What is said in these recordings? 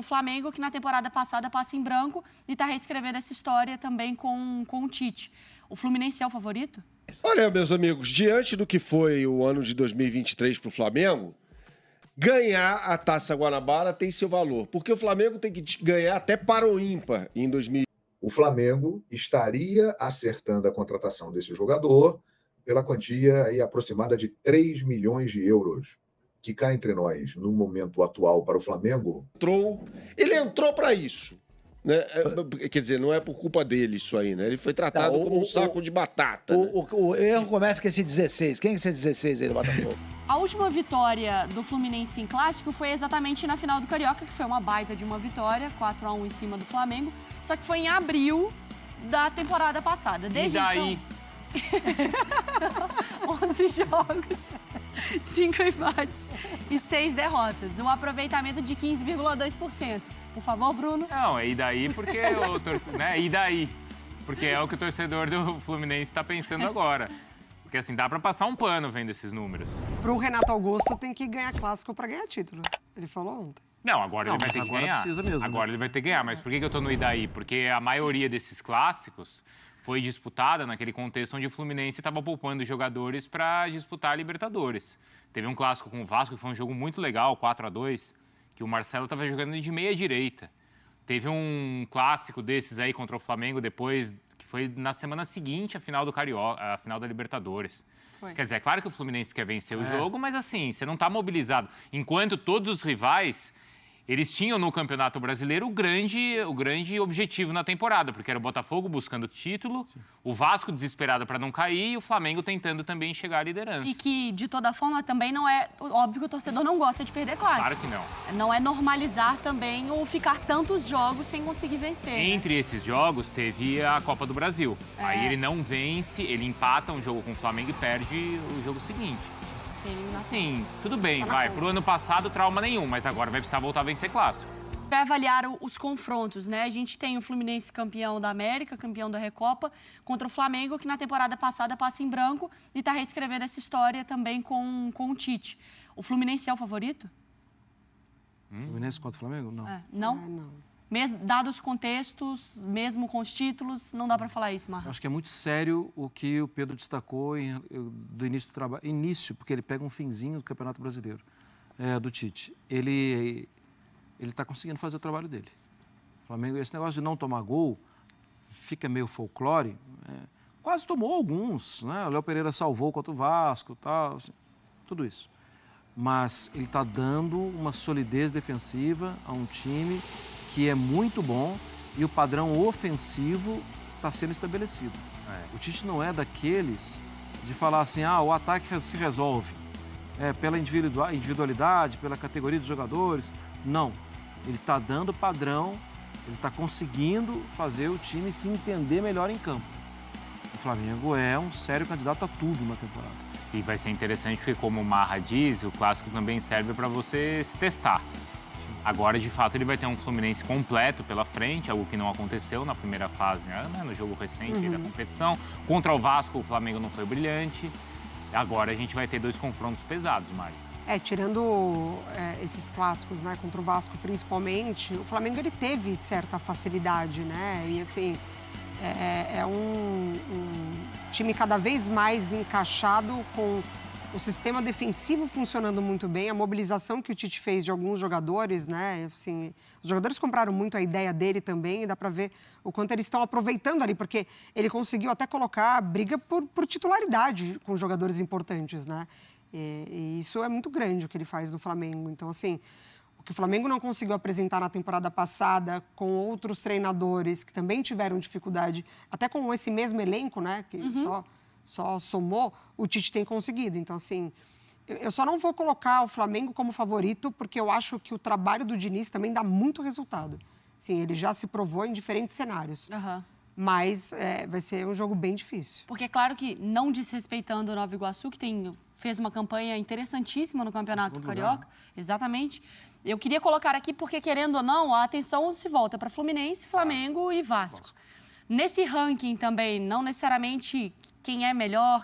Flamengo, que na temporada passada passa em branco e está reescrevendo essa história também com o Tite. O Fluminense é o favorito? Olha, meus amigos, diante do que foi o ano de 2023 para o Flamengo, ganhar a Taça Guanabara tem seu valor, porque o Flamengo tem que ganhar até para o ímpar em 2000. O Flamengo estaria acertando a contratação desse jogador pela quantia aí aproximada de 3 milhões de euros, que cá entre nós, no momento atual para o Flamengo... Ele entrou para isso, né? Quer dizer, não é por culpa dele isso aí, né? Ele foi tratado como um saco de batata. O erro começa com esse 16. Quem é esse 16 aí do Botafogo? A última vitória do Fluminense em clássico foi exatamente na final do Carioca, que foi uma baita de uma vitória, 4-1 em cima do Flamengo, só que foi em abril da temporada passada. Desde e daí? Então, 11 jogos, 5 empates e 6 derrotas. Um aproveitamento de 15,2%. Por favor, Bruno. Não, e daí porque né? E daí? Porque é o que o torcedor do Fluminense está pensando agora. Porque assim, dá para passar um pano vendo esses números. Pro Renato Augusto tem que ganhar clássico para ganhar título. Ele falou ontem. Não, agora ele vai ter que ganhar. Precisa mesmo, agora ele vai ter que ganhar. Mas por que eu tô no e daí? Porque a maioria desses clássicos foi disputada naquele contexto onde o Fluminense estava poupando jogadores para disputar a Libertadores. Teve um clássico com o Vasco, que foi um jogo muito legal, 4-2, que o Marcelo estava jogando de meia-direita. Teve um clássico desses aí contra o Flamengo depois, que foi na semana seguinte a final do Carioca, a final da Libertadores. Foi. Quer dizer, é claro que o Fluminense quer vencer o jogo, mas assim, você não está mobilizado. Enquanto todos os rivais, eles tinham no Campeonato Brasileiro o grande objetivo na temporada, porque era o Botafogo buscando o título, o Vasco desesperado para não cair e o Flamengo tentando também chegar à liderança. E que, de toda forma, também não é... Óbvio que o torcedor não gosta de perder clássico. Claro que não. Não é normalizar também o ficar tantos jogos sem conseguir vencer. Entre esses jogos, teve a Copa do Brasil. Aí ele não vence, ele empata um jogo com o Flamengo e perde o jogo seguinte. Sim, tudo bem, vai. Pro ano passado, trauma nenhum, mas agora vai precisar voltar a vencer clássico. Vai avaliar os confrontos, né? A gente tem o Fluminense campeão da América, campeão da Recopa, contra o Flamengo, que na temporada passada passa em branco e está reescrevendo essa história também com o Tite. O Fluminense é o favorito? Fluminense contra o Flamengo? Não. Não? Não. Dados os contextos, mesmo com os títulos, não dá para falar isso, Marra. Acho que é muito sério o que o Pedro destacou do início do trabalho. Início, porque ele pega um finzinho do Campeonato Brasileiro, do Tite. Ele está conseguindo fazer o trabalho dele. O Flamengo, esse negócio de não tomar gol, fica meio folclore. Quase tomou alguns, né? O Léo Pereira salvou contra o Vasco, tal, assim, tudo isso. Mas ele está dando uma solidez defensiva a um time que é muito bom e o padrão ofensivo está sendo estabelecido. O Tite não é daqueles de falar assim, o ataque se resolve pela individualidade, pela categoria dos jogadores. Não, ele está dando padrão, ele está conseguindo fazer o time se entender melhor em campo. O Flamengo é um sério candidato a tudo na temporada. E vai ser interessante porque, como o Marra diz, o clássico também serve para você se testar. Agora, de fato, ele vai ter um Fluminense completo pela frente, algo que não aconteceu na primeira fase, né, no jogo recente da competição. Contra o Vasco, o Flamengo não foi brilhante. Agora a gente vai ter 2 confrontos pesados, Mari. Tirando esses clássicos, né, contra o Vasco principalmente, o Flamengo ele teve certa facilidade, né? E assim, é um time cada vez mais encaixado com o sistema defensivo funcionando muito bem, a mobilização que o Tite fez de alguns jogadores, né? Assim, os jogadores compraram muito a ideia dele também e dá para ver o quanto eles estão aproveitando ali, porque ele conseguiu até colocar a briga por titularidade com jogadores importantes, né? E isso é muito grande o que ele faz no Flamengo. Então, assim, o que o Flamengo não conseguiu apresentar na temporada passada com outros treinadores que também tiveram dificuldade, até com esse mesmo elenco, né? Que só somou, o Tite tem conseguido. Então, assim, eu só não vou colocar o Flamengo como favorito, porque eu acho que o trabalho do Diniz também dá muito resultado. Sim, ele já se provou em diferentes cenários. Mas vai ser um jogo bem difícil. Porque é claro que, não desrespeitando o Nova Iguaçu, que fez uma campanha interessantíssima no Campeonato Carioca. Exatamente. Eu queria colocar aqui, porque, querendo ou não, a atenção se volta para Fluminense, Flamengo e Vasco. Nesse ranking também, não necessariamente quem é melhor,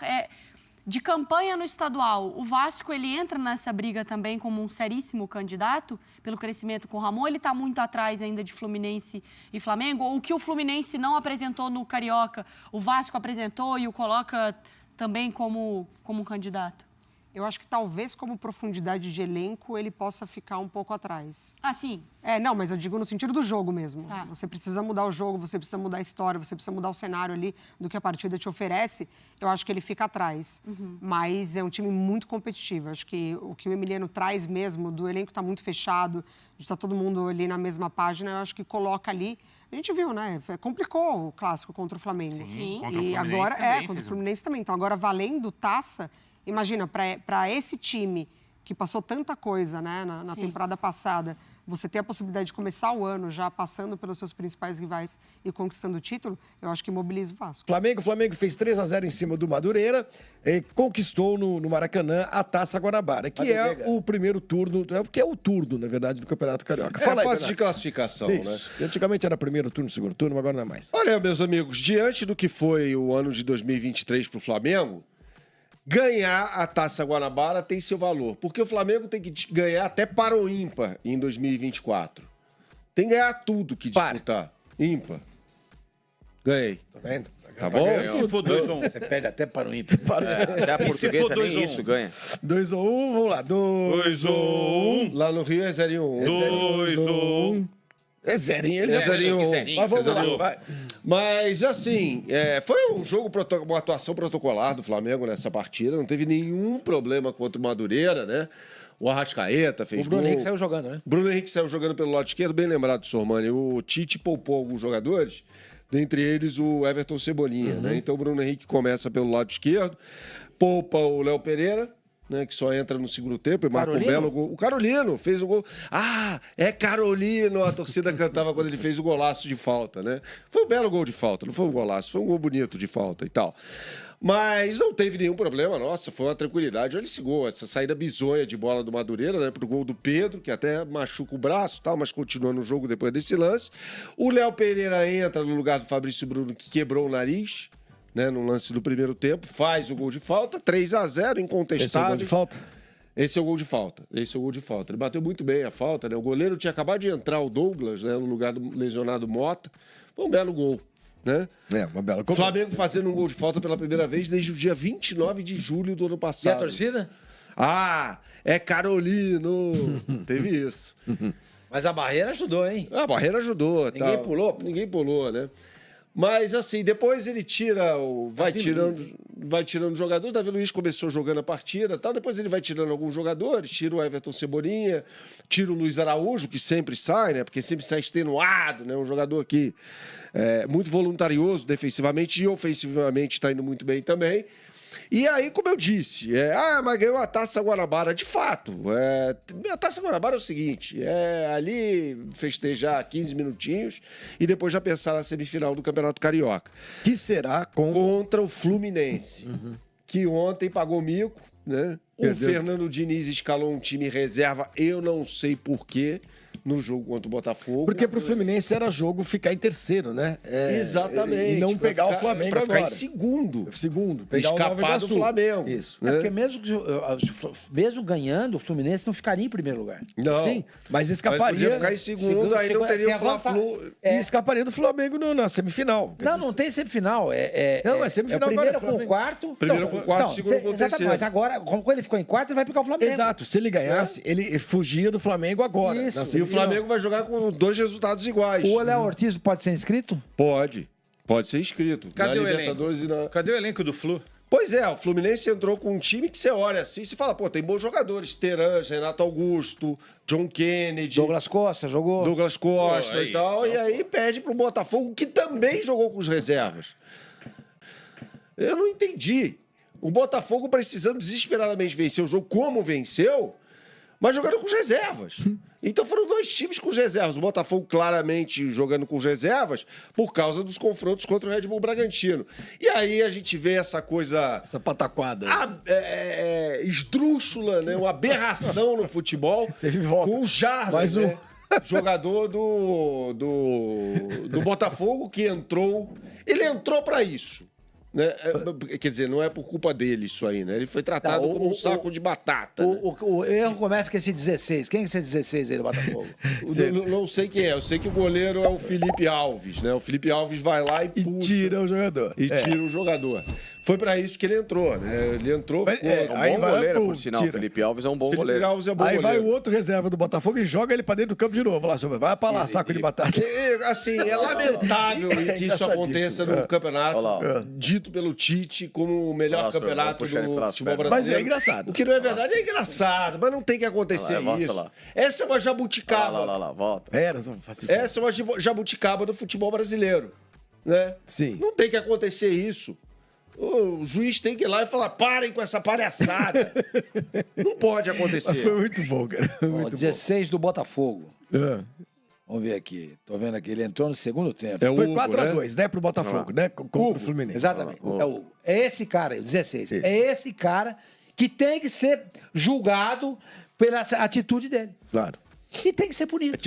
De campanha no estadual, o Vasco ele entra nessa briga também como um seríssimo candidato pelo crescimento com o Ramon? Ele está muito atrás ainda de Fluminense e Flamengo? Ou o que o Fluminense não apresentou no Carioca, o Vasco apresentou e o coloca também como um candidato? Eu acho que talvez como profundidade de elenco ele possa ficar um pouco atrás. Ah, sim. Não, mas eu digo no sentido do jogo mesmo. Tá. Você precisa mudar o jogo, você precisa mudar a história, você precisa mudar o cenário ali do que a partida te oferece. Eu acho que ele fica atrás. Mas é um time muito competitivo. Acho que o que o Emiliano traz mesmo, do elenco tá muito fechado, de estar todo mundo ali na mesma página, eu acho que coloca ali. A gente viu, né? Complicou o clássico contra o Flamengo. Sim. Contra o E Fluminense agora também contra o fez Fluminense também. Então agora valendo taça, imagina, para esse time que passou tanta coisa, né, na Sim. temporada passada, você ter a possibilidade de começar o ano já passando pelos seus principais rivais e conquistando o título, eu acho que mobiliza o Vasco. Flamengo fez 3-0 em cima do Madureira e conquistou no Maracanã a Taça Guanabara, que é o primeiro turno, que é o turno, na verdade, do Campeonato Carioca. É a Fala aí, fase de Bernardo. classificação, né? Isso. Antigamente era primeiro turno, segundo turno, agora não é mais. Olha, meus amigos, diante do que foi o ano de 2023 para o Flamengo, ganhar a Taça Guanabara tem seu valor, porque o Flamengo tem que ganhar até para o ímpar em 2024. Tem que ganhar tudo que disputar. Ímpar. Ganhei. Tá vendo? Tá bom? Se for 2 ou 1. Você perde até para o ímpar. Até a portuguesa nem isso ganha. 2 ou 1, vamos lá. 2 ou 1. Lá no Rio é 0 e 1. 2 ou 1. É zerinho, ele já É 0 e 1. Mas vamos lá, vai. Mas, assim, foi um jogo, uma atuação protocolar do Flamengo nessa partida. Não teve nenhum problema contra o Madureira, né? O Arrascaeta fez O Bruno gol. Henrique saiu jogando, né? Bruno Henrique saiu jogando pelo lado esquerdo, bem lembrado, Sormani. O Tite poupou alguns jogadores, dentre eles o Everton Cebolinha, né? Então o Bruno Henrique começa pelo lado esquerdo, poupa o Léo Pereira, né, que só entra no segundo tempo e marca um belo gol. O Carolino fez o gol. Ah, é Carolino! A torcida cantava quando ele fez o golaço de falta, né? Foi um belo gol de falta, não foi um golaço, foi um gol bonito de falta e tal. Mas não teve nenhum problema, nossa, foi uma tranquilidade. Olha esse gol, essa saída bizonha de bola do Madureira, né, pro gol do Pedro, que até machuca o braço e tal, mas continua no jogo depois desse lance. O Léo Pereira entra no lugar do Fabrício Bruno, que quebrou o nariz, né, no lance do primeiro tempo, faz o gol de falta, 3-0, incontestável. Esse é o gol de falta? Esse é o gol de falta. Esse é o gol de falta. Ele bateu muito bem a falta, né? O goleiro tinha acabado de entrar, o Douglas, né, no lugar do lesionado Mota. Foi um belo gol, né? É, uma bela O Flamengo fazendo um gol de falta pela primeira vez desde o dia 29 de julho do ano E passado. a torcida? Ah, é Carolino! Teve isso. Mas a barreira ajudou, hein? A barreira ajudou. Ninguém tal. pulou? Ninguém pulou, né? Mas, assim, depois ele tira vai tirando jogadores. Davi Luiz começou jogando a partida, tal. Depois ele vai tirando alguns jogadores, tira o Everton Cebolinha, tira o Luiz Araújo, que sempre sai, né? Porque sempre sai extenuado, né? Um jogador que é muito voluntarioso defensivamente e ofensivamente está indo muito bem também. E aí, como eu disse, mas ganhou a Taça Guanabara. De fato, a Taça Guanabara é o seguinte, ali festejar 15 minutinhos e depois já pensar na semifinal do Campeonato Carioca. Que será Contra o Fluminense, que ontem pagou mico, né? Perdeu. O Fernando Diniz escalou um time reserva, eu não sei porquê, no jogo contra o Botafogo. Porque pro Fluminense era jogo ficar em terceiro, né? Exatamente. E não pra pegar ficar- o Flamengo pra ficar agora. em segundo. Segundo. Pegar o Nova Escapar do Iguaçu. Flamengo. Isso. É porque mesmo ganhando, o Fluminense não ficaria em primeiro lugar. Não. Sim, mas Mas escaparia. podia ficar em segundo, aí não teria o Fla-Flu. E escaparia do Flamengo na semifinal. Não, não tem semifinal. Não, é semifinal o primeiro agora, com o quarto. Primeiro com o quarto, segundo com o exatamente, terceiro. mas agora, como ele ficou em quarto, ele vai pegar o Flamengo. Exato. Se ele ganhasse, ele fugia do Flamengo agora. Isso. na E o semifinal. Flamengo vai jogar com dois resultados iguais. O Léo Ortiz pode ser inscrito? Pode. Pode ser inscrito. Cadê na o Libertadores e na... Cadê o elenco do Flu? Pois é, o Fluminense entrou com um time que você olha assim e fala, pô, tem bons jogadores. Terãs, Renato Augusto, John Kennedy, Douglas Costa jogou. Douglas Costa Pô, e tal. E aí pede pro Botafogo, que também jogou com os reservas. Eu não entendi. O Botafogo precisando desesperadamente vencer o jogo como venceu, mas jogando com os reservas. Então foram dois times com os reservas. O Botafogo claramente jogando com os reservas por causa dos confrontos contra o Red Bull Bragantino. E aí a gente vê essa coisa Essa pataquada. esdrúxula, né? Uma aberração no futebol. Teve volta. Com o Jardim, Mas né? Jogador do Botafogo que entrou. Ele entrou para isso. Né? Quer dizer, não é por culpa dele isso aí, né? Ele foi tratado como um saco de batata. Né? O erro começa com esse 16. Quem é esse 16 aí do Botafogo? Não sei quem é. Eu sei que o goleiro é o Felipe Alves, né? O Felipe Alves vai lá e tira o jogador. Tira o jogador. Foi pra isso que ele entrou, né? Ele entrou... É um bom goleiro, por sinal. O Felipe Alves é um bom goleiro. Felipe Alves é bom aí goleiro. vai o outro reserva do Botafogo e joga ele pra dentro do campo de novo. Lá, vai pra lá, saco de batata. Assim, é lamentável que isso aconteça no campeonato dito pelo Tite como o melhor campeonato do futebol brasileiro. Mas é engraçado. O que não é verdade é engraçado, mas não tem que acontecer isso. Essa é uma jabuticaba. Lá, volta. Essa é uma jabuticaba do futebol brasileiro, né? Sim. Não tem que acontecer isso. O juiz tem que ir lá e falar: parem com essa palhaçada. Não pode acontecer. Mas foi muito bom, cara. Ó, 16 do Botafogo. Vamos ver aqui. Tô vendo aqui. Ele entrou no segundo tempo. Foi 4-2, né, pro Botafogo, né? Contra o Fluminense. Exatamente. É esse cara aí, o 16. Sim. É esse cara que tem que ser julgado pela atitude dele. Claro. E tem que ser punido.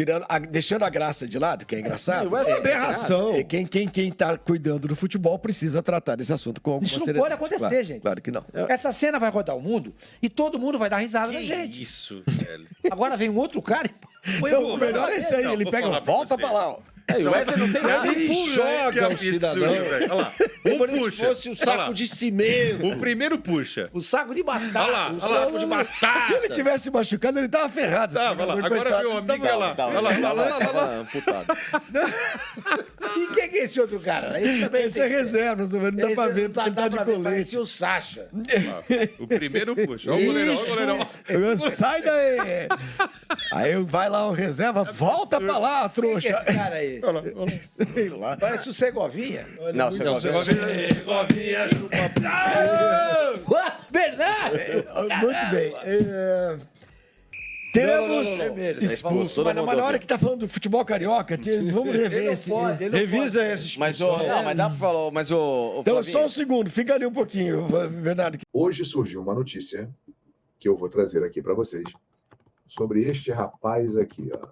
Deixando a graça de lado, que é engraçado. É uma aberração. Quem tá cuidando do futebol precisa tratar desse assunto com alguma Isso não seriedade. pode acontecer, claro, gente. Claro que não. Essa cena vai rodar o mundo e todo mundo vai dar risada na gente. Isso, velho. Agora vem um outro cara e... Não, o melhor é esse aí. Ele pega e volta pra lá, ó. O Wesley não tem nada. Ele joga o cidadão. Olha lá. Como se fosse o saco de cimento. O primeiro puxa. O saco de batata. Olha lá, O saco de batata. Se ele tivesse machucado, ele tava ferrado. Tava lá. Agora meu amigo, olha lá. Amputado. E quem é esse outro cara? Esse é reserva, não dá pra ver, porque ele tá de colete. Parecia o Sacha. O primeiro puxa. Olha o goleirão. Sai daí. Aí vai lá o reserva, volta pra lá, trouxa. Quem é esse cara aí? Sei lá. Parece o Segovinha. Não, Segovinha. Segovinha chupa. Bernardo! Muito bem. Temos expulso. Mas na hora que tá falando do futebol carioca, vamos rever esse. Revisa esse. Mas dá pra falar. Mas o então, só um segundo, fica ali um pouquinho, Bernardo. Hoje surgiu uma notícia que eu vou trazer aqui para vocês sobre este rapaz aqui. Ó.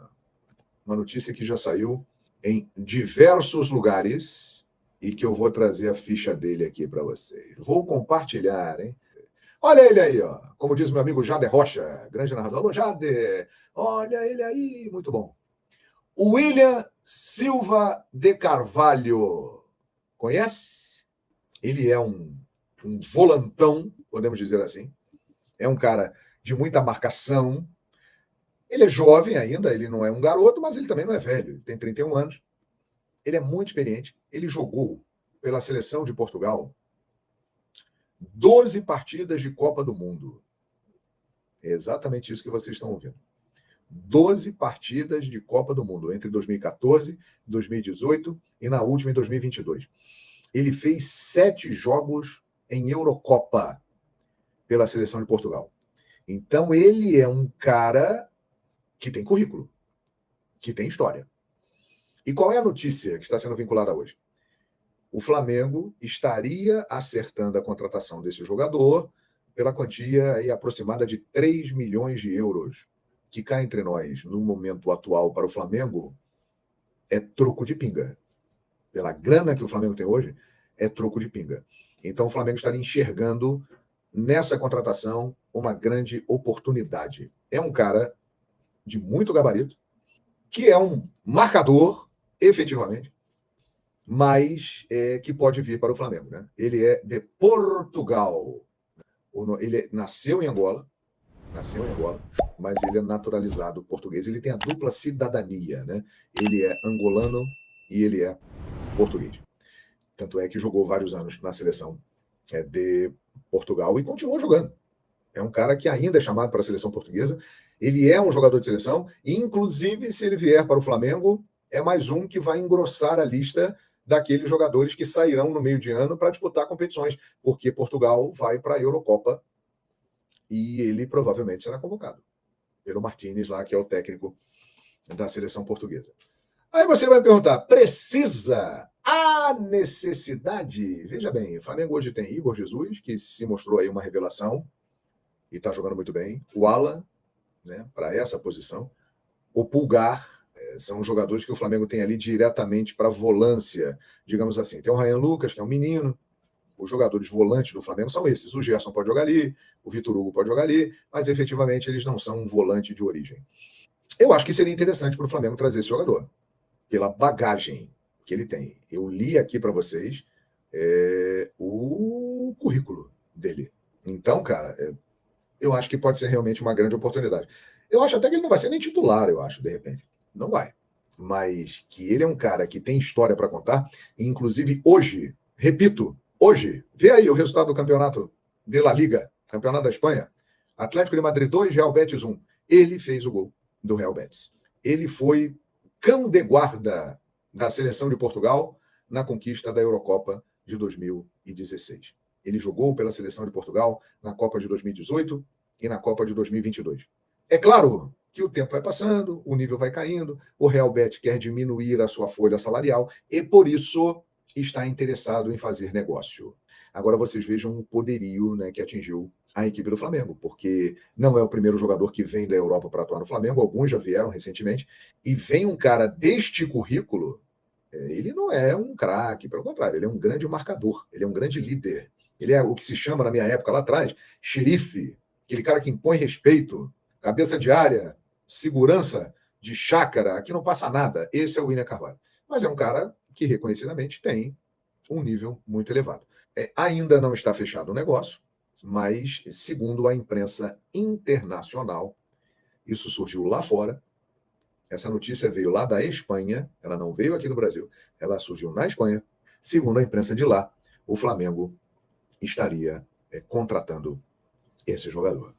Uma notícia que já saiu em diversos lugares e que eu vou trazer a ficha dele aqui para vocês. Vou compartilhar, hein? Olha ele aí, ó. Como diz meu amigo Jader Rocha, grande narrador. Alô, Jader! Olha ele aí, muito bom. William Silva de Carvalho. Conhece? Ele é um volantão, podemos dizer assim. É um cara de muita marcação. Ele é jovem ainda, ele não é um garoto, mas ele também não é velho. Ele tem 31 anos. Ele é muito experiente. Ele jogou pela seleção de Portugal 12 partidas de Copa do Mundo. É exatamente isso que vocês estão ouvindo. 12 partidas de Copa do Mundo, entre 2014, 2018 e na última em 2022. Ele fez 7 jogos em Eurocopa pela seleção de Portugal. Então, ele é um cara que tem currículo, que tem história. E qual é a notícia que está sendo vinculada hoje? O Flamengo estaria acertando a contratação desse jogador pela quantia aí aproximada de 3 milhões de euros, que cá entre nós, no momento atual para o Flamengo, é troco de pinga. Pela grana que o Flamengo tem hoje, é troco de pinga. Então o Flamengo estaria enxergando nessa contratação uma grande oportunidade. É um cara de muito gabarito, que é um marcador, efetivamente, mas que pode vir para o Flamengo, né? Ele é de Portugal. Ele nasceu em Angola, mas ele é naturalizado português. Ele tem a dupla cidadania, né? Ele é angolano e ele é português. Tanto é que jogou vários anos na seleção de Portugal e continuou jogando. É um cara que ainda é chamado para a seleção portuguesa. Ele é um jogador de seleção e, inclusive, se ele vier para o Flamengo, é mais um que vai engrossar a lista daqueles jogadores que sairão no meio de ano para disputar competições, porque Portugal vai para a Eurocopa e ele provavelmente será convocado pelo Martínez lá, que é o técnico da seleção portuguesa. Aí você vai me perguntar, precisa? Há necessidade? Veja bem, o Flamengo hoje tem Igor Jesus, que se mostrou aí uma revelação e está jogando muito bem. O Alan, né, para essa posição. O Pulgar, são jogadores que o Flamengo tem ali diretamente para volância, digamos assim. Tem o Ryan Lucas, que é um menino, os jogadores volantes do Flamengo são esses. O Gerson pode jogar ali, o Vitor Hugo pode jogar ali, mas efetivamente eles não são um volante de origem. Eu acho que seria interessante para o Flamengo trazer esse jogador, pela bagagem que ele tem. Eu li aqui para vocês o currículo dele. Então, cara, eu acho que pode ser realmente uma grande oportunidade. Eu acho até que ele não vai ser nem titular, eu acho, de repente. Não vai. Mas que ele é um cara que tem história para contar, e inclusive hoje, repito, hoje, vê aí o resultado do campeonato de La Liga, campeonato da Espanha, Atlético de Madrid 2, Real Betis 1. Ele fez o gol do Real Betis. Ele foi cão de guarda da seleção de Portugal na conquista da Eurocopa de 2016. Ele jogou pela seleção de Portugal na Copa de 2018 e na Copa de 2022. É claro que o tempo vai passando, o nível vai caindo, o Real Betis quer diminuir a sua folha salarial e, por isso, está interessado em fazer negócio. Agora vocês vejam o poderio, né, que atingiu a equipe do Flamengo, porque não é o primeiro jogador que vem da Europa para atuar no Flamengo, alguns já vieram recentemente, e vem um cara deste currículo, ele não é um craque, pelo contrário, ele é um grande marcador, ele é um grande líder, ele é o que se chama, na minha época lá atrás, xerife, aquele cara que impõe respeito, cabeça de área, segurança de chácara, aqui não passa nada. Esse é o William Carvalho. Mas é um cara que reconhecidamente tem um nível muito elevado. Ainda não está fechado o negócio, mas segundo a imprensa internacional, isso surgiu lá fora. Essa notícia veio lá da Espanha, ela não veio aqui no Brasil, ela surgiu na Espanha. Segundo a imprensa de lá, o Flamengo estaria contratando esse jogador.